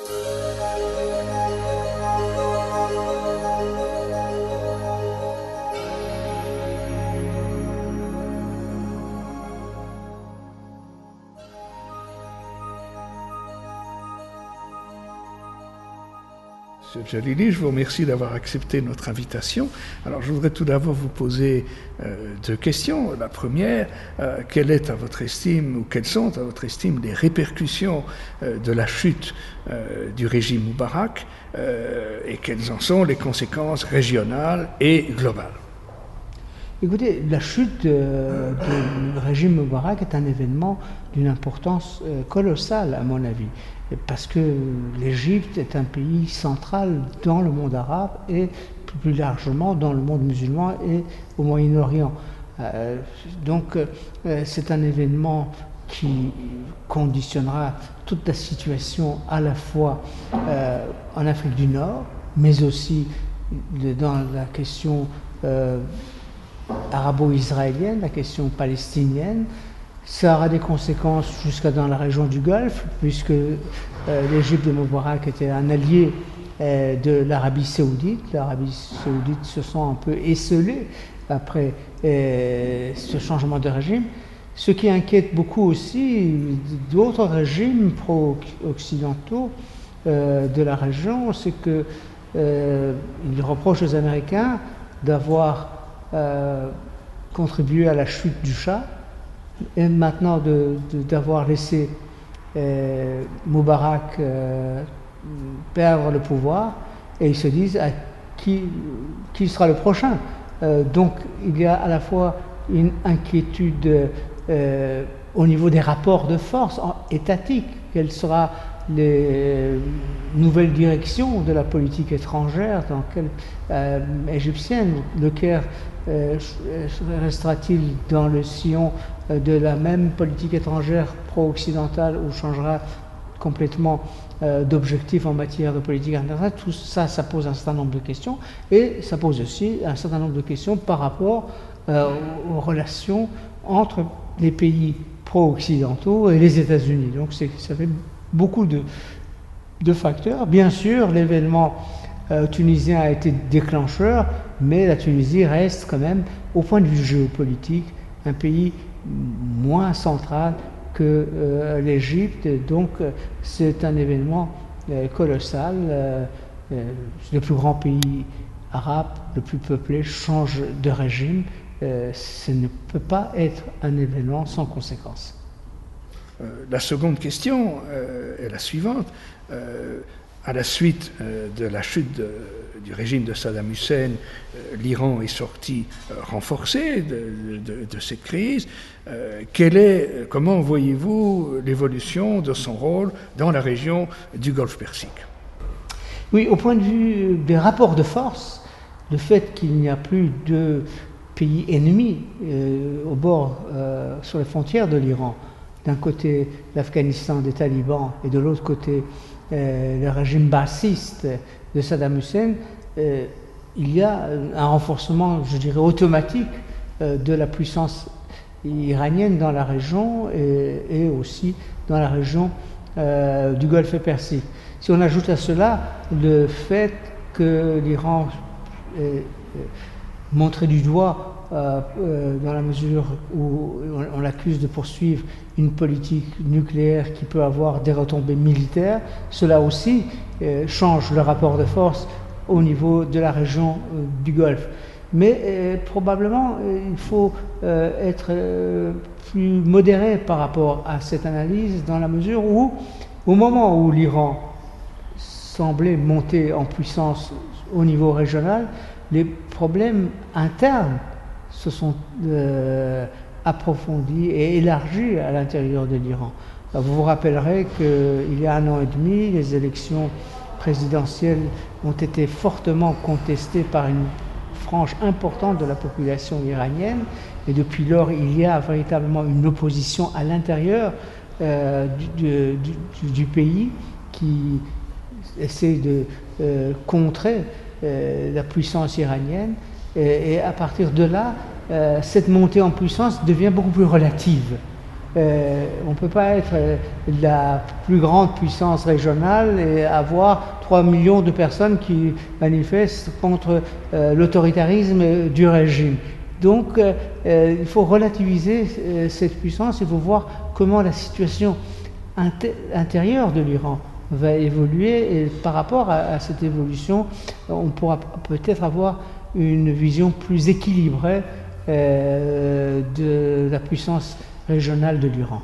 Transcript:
Monsieur Jalili, je vous remercie d'avoir accepté notre invitation. Alors, je voudrais tout d'abord vous poser deux questions. La première, quelle est à votre estime, ou quelles sont à votre estime les répercussions de la chute du régime Moubarak et quelles en sont les conséquences régionales et globales? Écoutez, la chute du régime Moubarak est un événement d'une importance colossale, à mon avis, parce que l'Égypte est un pays central dans le monde arabe et plus largement dans le monde musulman et au Moyen-Orient. Donc c'est un événement qui conditionnera toute la situation à la fois en Afrique du Nord, mais aussi dans la question arabo-israélienne, la question palestinienne. Ça aura des conséquences jusqu'à dans la région du Golfe, puisque l'Égypte de Moubarak était un allié de l'Arabie saoudite. L'Arabie saoudite se sent un peu esseulée après ce changement de régime. Ce qui inquiète beaucoup aussi d'autres régimes pro-occidentaux de la région, c'est qu'ils reprochent aux Américains d'avoir contribué à la chute du Shah et maintenant d'avoir laissé Moubarak perdre le pouvoir, et ils se disent qui sera le prochain. Donc il y a à la fois une inquiétude au niveau des rapports de force étatiques. Quelle sera les nouvelles directions de la politique étrangère égyptienne? Le Caire restera-t-il dans le sillon de la même politique étrangère pro-occidentale ou changera complètement d'objectifs en matière de politique internationale? Tout ça, ça pose un certain nombre de questions, et ça pose aussi un certain nombre de questions par rapport aux relations entre les pays pro-occidentaux et les États-Unis. Donc ça fait beaucoup de facteurs. Bien sûr, l'événement tunisien a été déclencheur, mais la Tunisie reste quand même, au point de vue géopolitique, un pays moins central que l'Égypte. Donc c'est un événement colossal. Le plus grand pays arabe, le plus peuplé, change de régime. Ce ne peut pas être un événement sans conséquences. La seconde question est la suivante. À la suite de la chute du régime de Saddam Hussein, l'Iran est sorti renforcé de cette crise. Comment voyez-vous l'évolution de son rôle dans la région du Golfe Persique? Oui, au point de vue des rapports de force, le fait qu'il n'y a plus de pays ennemis au bord, sur les frontières de l'Iran, d'un côté l'Afghanistan des talibans et de l'autre côté le régime bassiste de Saddam Hussein, il y a un renforcement, je dirais, automatique de la puissance iranienne dans la région et aussi dans la région du Golfe Persique. Si on ajoute à cela le fait que l'Iran est montré du doigt dans la mesure où on l'accuse de poursuivre une politique nucléaire qui peut avoir des retombées militaires, cela aussi change le rapport de force au niveau de la région du Golfe. Mais probablement, il faut être plus modéré par rapport à cette analyse, dans la mesure où, au moment où l'Iran semblait monter en puissance au niveau régional, les problèmes internes se sont approfondis et élargis à l'intérieur de l'Iran. Vous vous rappellerez qu'il y a 1 an et demi, les élections présidentielles ont été fortement contestées par une frange importante de la population iranienne, et depuis lors il y a véritablement une opposition à l'intérieur du pays qui essaie de contrer la puissance iranienne, et à partir de là, cette montée en puissance devient beaucoup plus relative. On ne peut pas être la plus grande puissance régionale et avoir 3 millions de personnes qui manifestent contre l'autoritarisme du régime. Donc il faut relativiser cette puissance, il faut voir comment la situation intérieure de l'Iran va évoluer, et par rapport à cette évolution, on pourra peut-être avoir une vision plus équilibrée de la puissance régionale de l'Iran.